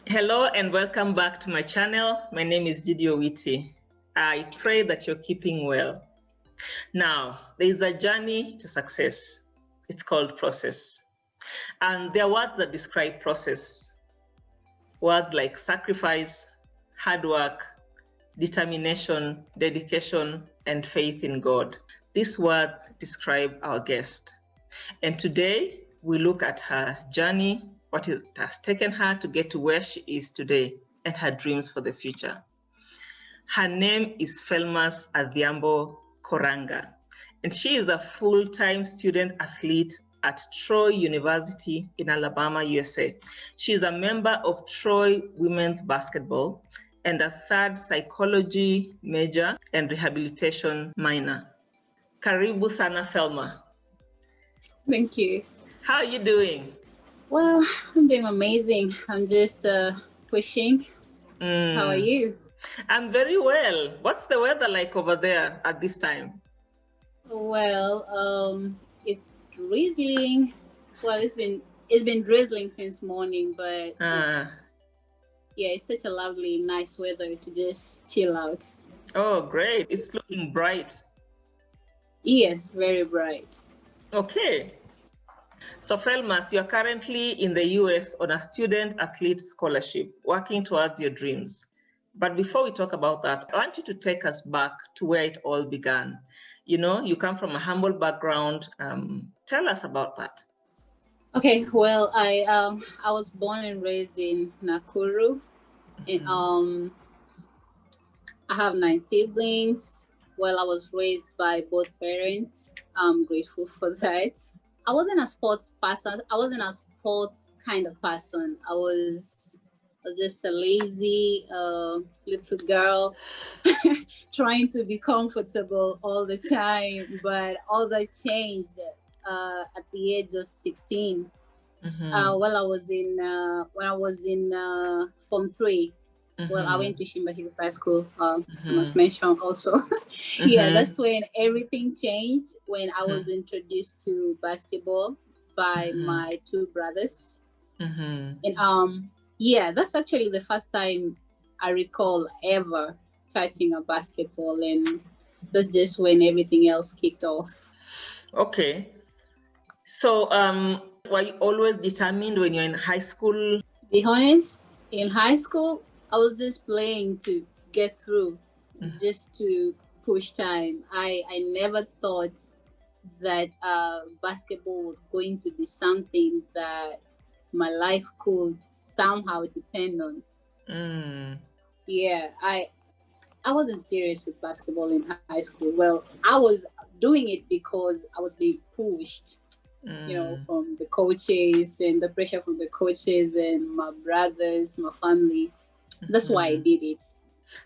Hello and welcome back to my channel. My name is Judyowiti. I pray that you're keeping well. Now, there is a journey to success. It's called process. And there are words that describe process. Words like sacrifice, hard work, determination, dedication, and faith in God. These words describe our guest. And today we look at her journey, what it has taken her to get to where she is today, and her dreams for the future. Her name is Felmas Adhiambo Koranga, and she is a full-time student athlete at Troy University in Alabama, USA. She is a member of Troy Women's Basketball and a third psychology major and rehabilitation minor. Karibu sana, Felma. Thank you. How are you doing? Well, I'm doing amazing. I'm just pushing. How are you? I'm very well. What's the weather like over there at this time? Well, it's drizzling. Well, it's been drizzling since morning, but it's such a lovely, nice weather to just chill out. Oh, great. It's looking bright. Yes, very bright. Okay. So Felmas, you're currently in the US on a student athlete scholarship, working towards your dreams. But before we talk about that, I want you to take us back to where it all began. You know, you come from a humble background. Tell us about that. Okay, well, I was born and raised in Nakuru. And, I have 9 siblings. Well, I was raised by both parents. I'm grateful for that. I wasn't a sports person. I wasn't a sports kind of person. I was just a lazy little girl trying to be comfortable all the time. But all that changed at the age of 16. When I was in Form 3. Well, I went to Shimba Hills High School, I must mention also. Yeah, that's when everything changed, when I was introduced to basketball by my 2 brothers. And that's actually the first time I recall ever touching a basketball, and that's just when everything else kicked off. Okay. So were you always determined when you're in high school? To be honest, in high school, I was just playing to get through, just to push time. I never thought that basketball was going to be something that my life could somehow depend on. Yeah, I wasn't serious with basketball in high school. Well, I was doing it because I was being pushed, from the coaches and the pressure from the coaches and my brothers, my family. That's why I did it.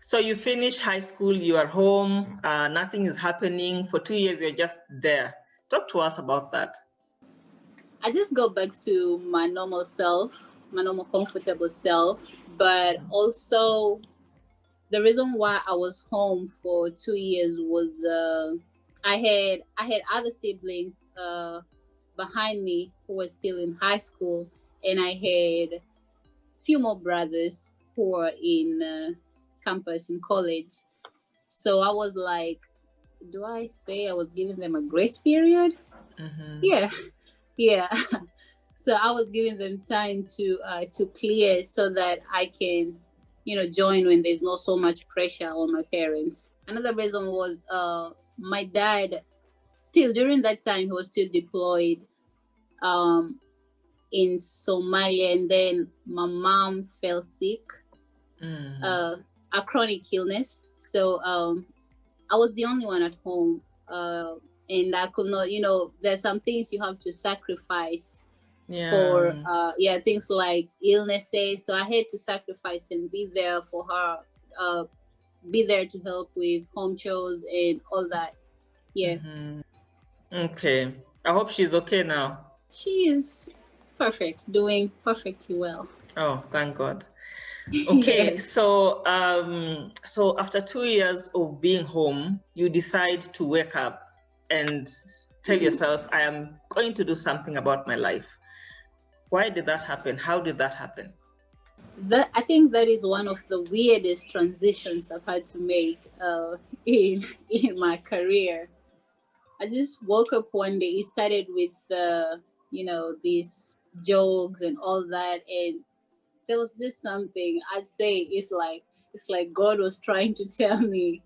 So you finish high school, you are home, nothing is happening. For 2 years, you're just there. Talk to us about that. I just go back to my normal self, my normal comfortable self. But also, the reason why I was home for 2 years was I had other siblings behind me who were still in high school, and I had a few more brothers who were in campus in college. So I was like, do I say I was giving them a grace period? Yeah. So I was giving them time to clear so that I can, join when there's not so much pressure on my parents. Another reason was my dad, still during that time, he was still deployed in Somalia, and then my mom fell sick. A chronic illness. So I was the only one at home, and I could not, there's some things you have to sacrifice for, things like illnesses. So I had to sacrifice and be there for her, be there to help with home chores and all that. Yeah. Okay. I hope she's okay now. She is perfect, doing perfectly well. Oh, thank God. Okay, yes. So after 2 years of being home, you decide to wake up and tell yourself, I am going to do something about my life. Why did that happen? How did that happen? that I think that is one of the weirdest transitions I've had to make in my career. I just woke up one day. It started with these jokes and all that, and there was just something I'd say it's like God was trying to tell me,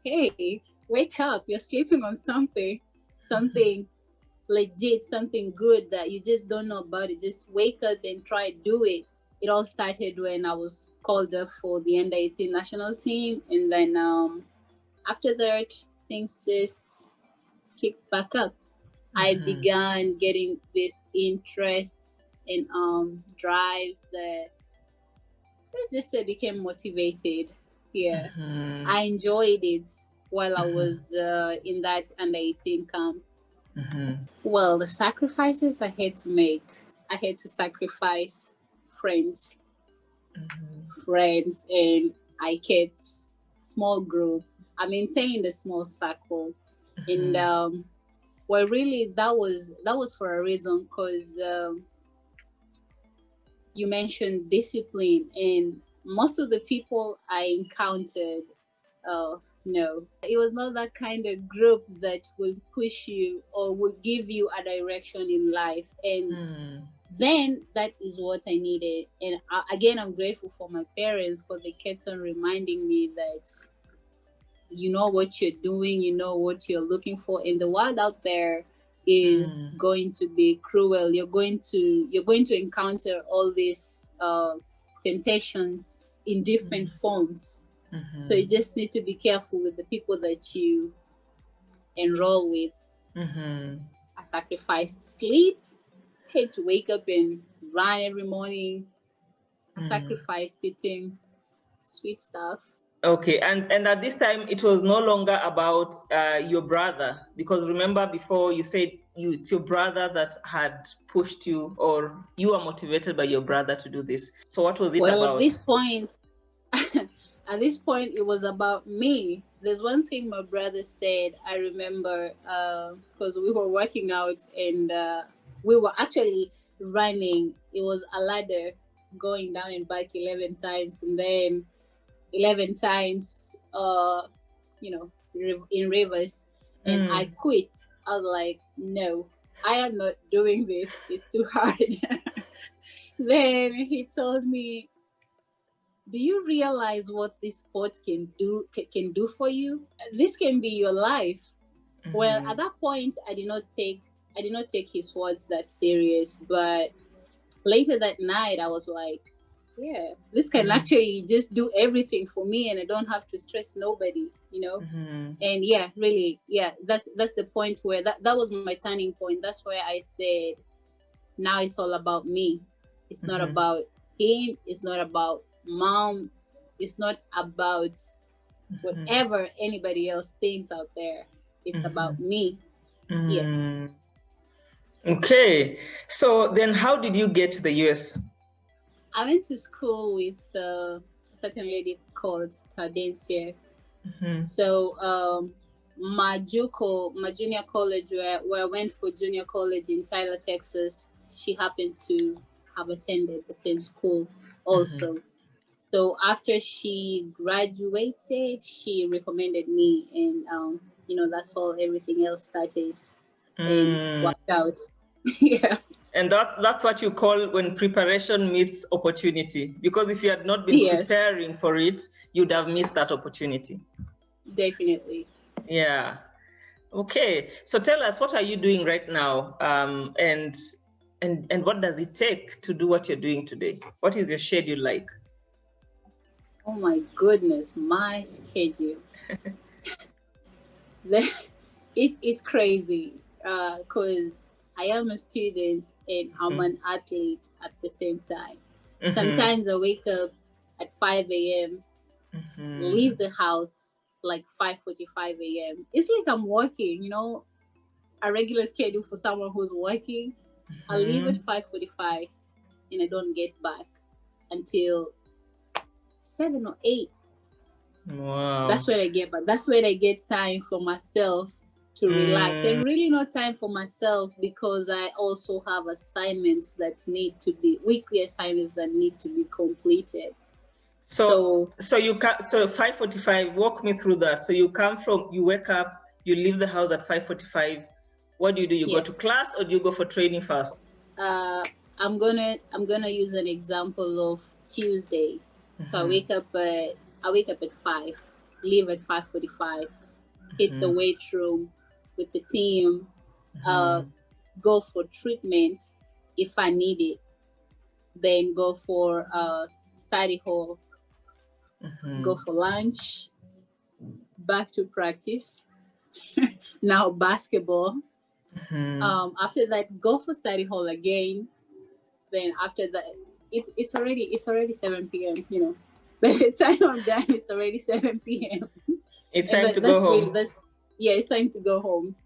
"Hey, wake up! You're sleeping on something legit, something good that you just don't know about it. Just wake up and try do it." It all started when I was called up for the under-18 national team, and then after that, things just kicked back up. I began getting this interests and drives that, let's just say, became motivated. Yeah, I enjoyed it while I was in that under-18 camp. Well, the sacrifices I had to make, I had to sacrifice friends, and I kept small group. I maintained a small circle, and well, really, that was for a reason, because you mentioned discipline, and most of the people I encountered, no, it was not that kind of group that will push you or will give you a direction in life. And then that is what I needed. And again, I'm grateful for my parents, because they kept on reminding me that you know what you're doing, you know what you're looking for, and the world out there is going to be cruel. You're going to encounter all these temptations in different forms. So you just need to be careful with the people that you enroll with. I sacrificed sleep. I had to wake up and run every morning. I sacrificed eating sweet stuff. Okay, and at this time it was no longer about your brother, because remember before you said it's your brother that had pushed you, or you were motivated by your brother to do this. So what was it Well, about? at this point, it was about me. There's one thing my brother said. I remember because we were working out, and we were actually running. It was a ladder going down and back 11 times, and then 11 times, in rivers. And I quit. I was like, no, I am not doing this. It's too hard. Then he told me, do you realize what this sport can do for you? This can be your life. Well, at that point, I did not take his words that serious. But later that night, I was like, yeah, this can actually just do everything for me, and I don't have to stress nobody, And yeah, really, yeah, that's the point where that was my turning point. That's where I said, now it's all about me. It's not about him. It's not about mom. It's not about whatever anybody else thinks out there. It's about me. Yes. Okay. So then how did you get to the US? I went to school with a certain lady called Tardencia. So my junior college, where I went for junior college in Tyler, Texas, she happened to have attended the same school also. So after she graduated, she recommended me, and that's how everything else started and worked out. Yeah. And that's what you call when preparation meets opportunity. Because if you had not been preparing for it, you'd have missed that opportunity. Definitely. Yeah. Okay. So tell us, what are you doing right now? And what does it take to do what you're doing today? What is your schedule like? Oh my goodness, my schedule. It's crazy because I am a student and I'm an athlete at the same time. Sometimes I wake up at 5 a.m., leave the house like 5:45 a.m. It's like I'm working, a regular schedule for someone who's working. I leave at 5:45 and I don't get back until 7 or 8. Wow. That's when I get back. That's when I get time for myself. to relax, and really no time for myself, because I also have assignments that need to be weekly assignments that need to be completed. So you can, so 5:45, walk me through that. So you wake up, you leave the house at 5:45. What do? You go to class, or do you go for training first? I'm gonna use an example of Tuesday. So I wake up at 5, leave at 5:45, hit the weight room with the team, go for treatment if I need it, then go for study hall, go for lunch, back to practice. Now basketball. After that, go for study hall again. Then after that, it's already 7 p.m. You know, by the time I'm done, it's already 7 p.m. It's time to go home. It's time to go home.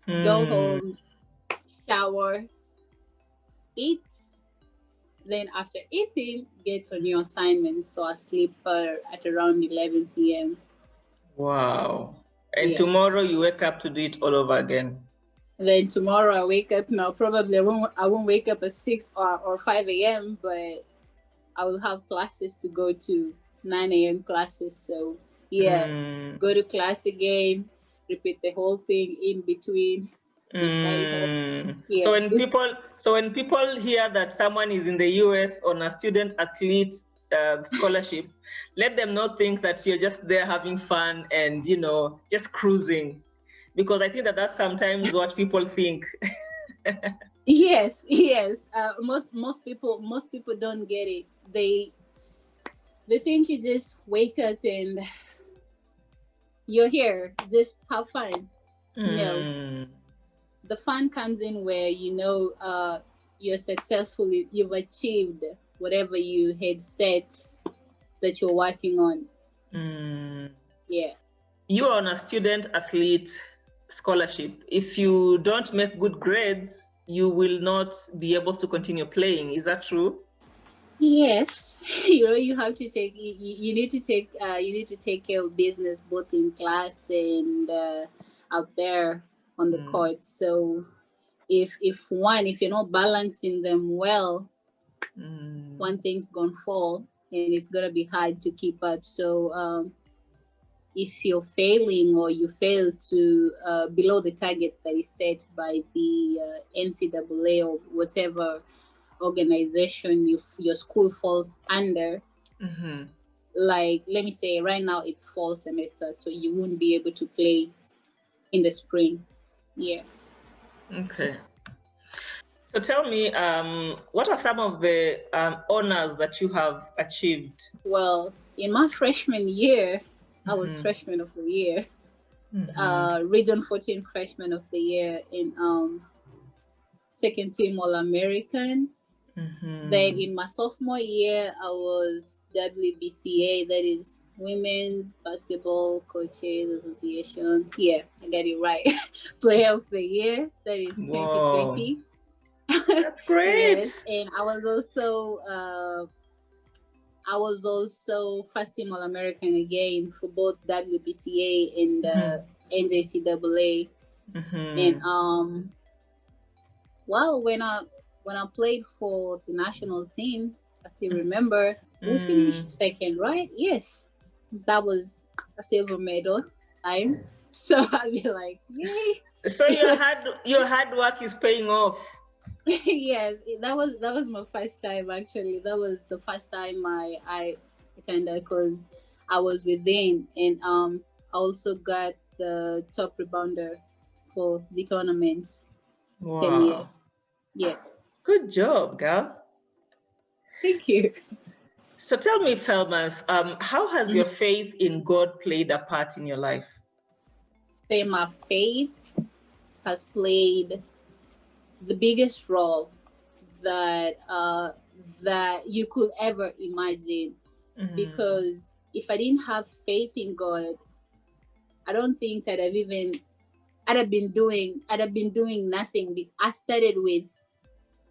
Go home, shower, eat. Then after eating, get on your assignments. So I sleep at around 11 p.m. Wow. And tomorrow you wake up to do it all over again. Then tomorrow I wake up. Now probably I won't wake up at 6 or 5 a.m. But I will have classes to go to, 9 a.m. classes. So go to class again, repeat the whole thing in between. So when people hear that someone is in the US on a student athlete scholarship, let them not think that you're just there having fun and just cruising, because I think that's sometimes what people think. Yes. Most people don't get it. They think you just wake up and you're here, just have fun. No. The fun comes in where you're successful, you've achieved whatever you had set that you're working on. You're on a student athlete scholarship. If you don't make good grades, you will not be able to continue playing. Is that true? Yes. You have to take you need to take care of business, both in class and out there on the court. So if you're not balancing them well, one thing's gonna fall, and it's gonna be hard to keep up. So if you're failing, or you fail to below the target that is set by the NCAA or whatever organization your school falls under, like let me say right now it's fall semester, so you won't be able to play in the spring. Okay. So tell me, what are some of the honors that you have achieved? Well, in my freshman year, I was freshman of the year, Region 14 freshman of the year, in second team All-American. Then in my sophomore year, I was WBCA, that is Women's Basketball Coaches Association. Yeah, I got it right. Player of the Year, that is 2020. That's great. Yes, and I was also first team All-American again for both WBCA and NJCAA. And well, when I played for the national team, I still remember we finished second, right? Yes, that was a silver medal time. So I'd be like, yay! So your hard work is paying off. Yes, that was my first time. Actually, that was the first time I attended, because I was within, and I also got the top rebounder for the tournament. Wow. Same year. Yeah. Good job, girl. Thank you. So tell me, Felmas, how has your faith in God played a part in your life? Say my faith has played the biggest role that you could ever imagine. Because if I didn't have faith in God, I don't think I'd have been doing nothing. I started with,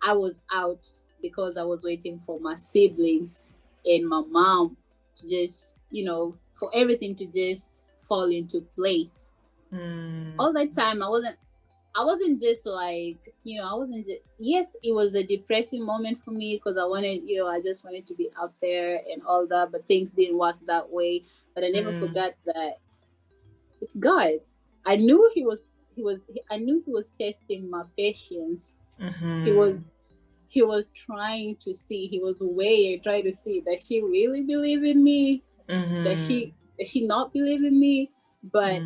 I was out because I was waiting for my siblings and my mom to just, for everything to just fall into place. All that time, I wasn't just like, I wasn't just, yes, it was a depressing moment for me because I just wanted to be out there and all that, but things didn't work that way. But I never forgot that it's God. I knew I knew he was testing my patience. He was trying to see, he was trying to see, does she really believe in me? Does she not believe in me? But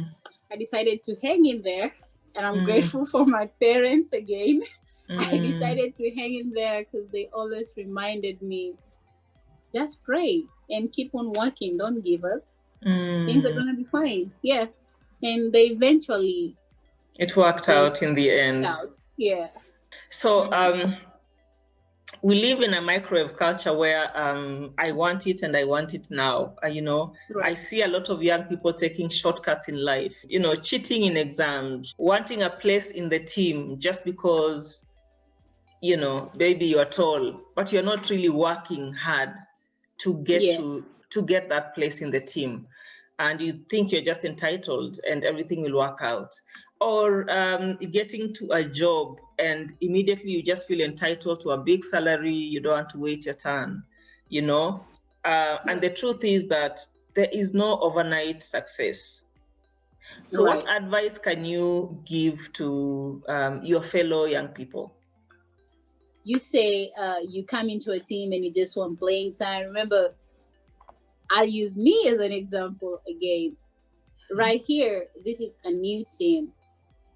I decided to hang in there, and I'm grateful for my parents again. I decided to hang in there because they always reminded me, just pray and keep on working, don't give up. Things are gonna be fine. Yeah. And they eventually it worked out in the end. Yeah. So we live in a microwave culture where I want it and I want it now. Right. I see a lot of young people taking shortcuts in life, cheating in exams, wanting a place in the team just because, maybe you're tall, but you're not really working hard to get to get that place in the team. And you think you're just entitled and everything will work out. Or getting to a job and immediately you just feel entitled to a big salary, you don't want to wait your turn, and the truth is that there is no overnight success. So what advice can you give to your fellow young people? You say you come into a team and you just want playing time. Remember, I'll use me as an example again. Right here, this is a new team.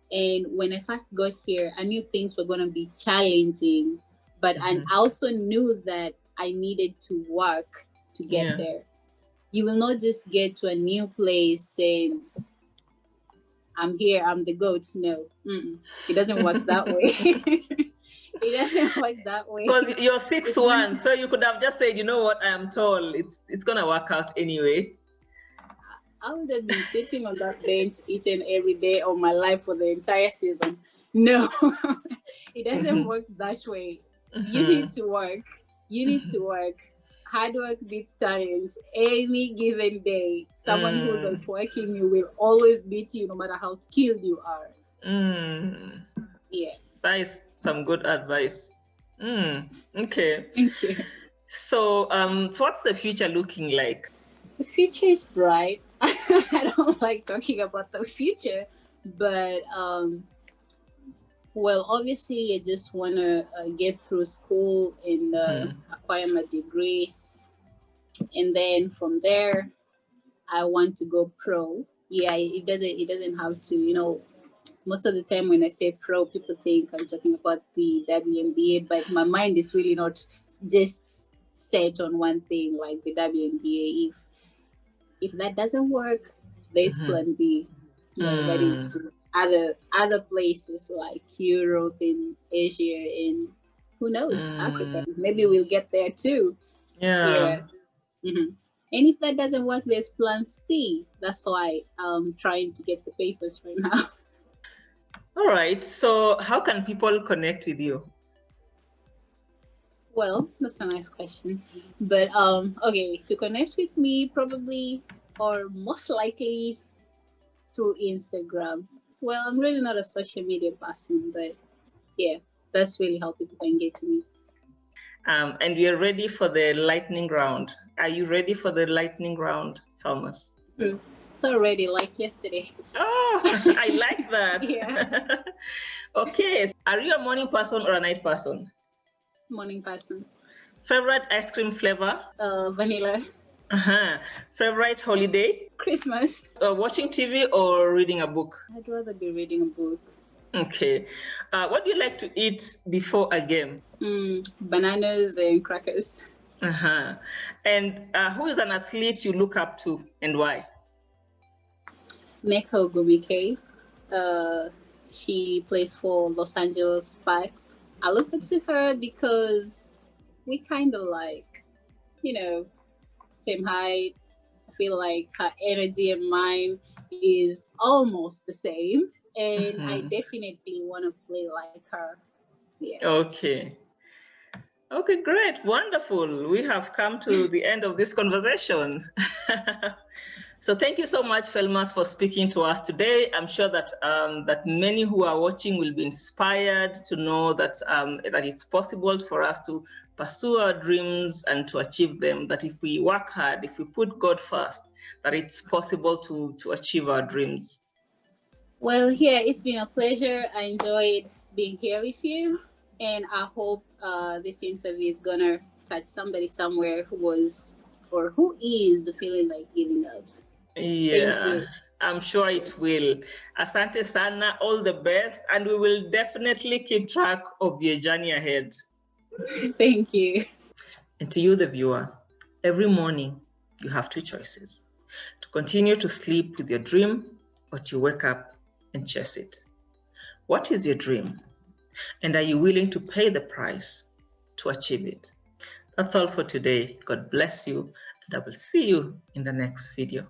And when I first got here, I knew things were going to be challenging, but I also knew that I needed to work to get there. You will not just get to a new place saying, I'm here, I'm the GOAT. No, it doesn't work that way. It doesn't work that way. Because you're 6'1", so you could have just said, you know what, I am tall. It's going to work out anyway. I would have been sitting on that bench eating every day of my life for the entire season. No, it doesn't work that way. You need to work. You need to work. Hard work beats talent. Any given day, someone who's not working, you will always beat you no matter how skilled you are. Yeah. That is some good advice. Okay. Thank you. So, so what's the future looking like? The future is bright. I don't like talking about the future, but well, obviously, I just want to get through school and acquire my degrees, and then from there, I want to go pro. Yeah, it doesn't have to, most of the time when I say pro, people think I'm talking about the WNBA, but my mind is really not just set on one thing like the WNBA. If that doesn't work, there's plan B. That is just other places like Europe and Asia and who knows, Africa. Maybe we'll get there too. Yeah. And if that doesn't work, there's plan C. That's why I'm trying to get the papers right now. All right. So how can people connect with you? Well, that's a nice question. But okay, to connect with me, probably or most likely through Instagram. Well, I'm really not a social media person, but yeah, that's really how people can get to me. And we are ready for the lightning round. Are you ready for the lightning round, Felmas? So ready, like yesterday. Oh, I like that. Yeah. Okay, are you a morning person or a night person? Morning person. Favorite ice cream flavor? Vanilla. Favorite holiday? Christmas. Watching TV or reading a book? I'd rather be reading a book. Okay. What do you like to eat before a game? Bananas and crackers. And who is an athlete you look up to and why? Neko Gumike. She plays for Los Angeles Sparks. I look up to her because we kind of like, same height. I feel like her energy and mine is almost the same. And I definitely want to play like her. Yeah. Okay. Okay, great. Wonderful. We have come to the end of this conversation. So thank you so much, Felmas, for speaking to us today. I'm sure that that many who are watching will be inspired to know that that it's possible for us to pursue our dreams and to achieve them. That if we work hard, if we put God first, that it's possible to achieve our dreams. Well, yeah, it's been a pleasure. I enjoyed being here with you, and I hope this interview is gonna touch somebody somewhere who was or who is feeling like giving up. Yeah. Thank you. I'm sure it will. Asante sana, all the best, and we will definitely keep track of your journey ahead. Thank you. And to you, the viewer, every morning you have two choices: to continue to sleep with your dream or to wake up and chase it. What is your dream? And are you willing to pay the price to achieve it? That's all for today. God bless you, and I will see you in the next video.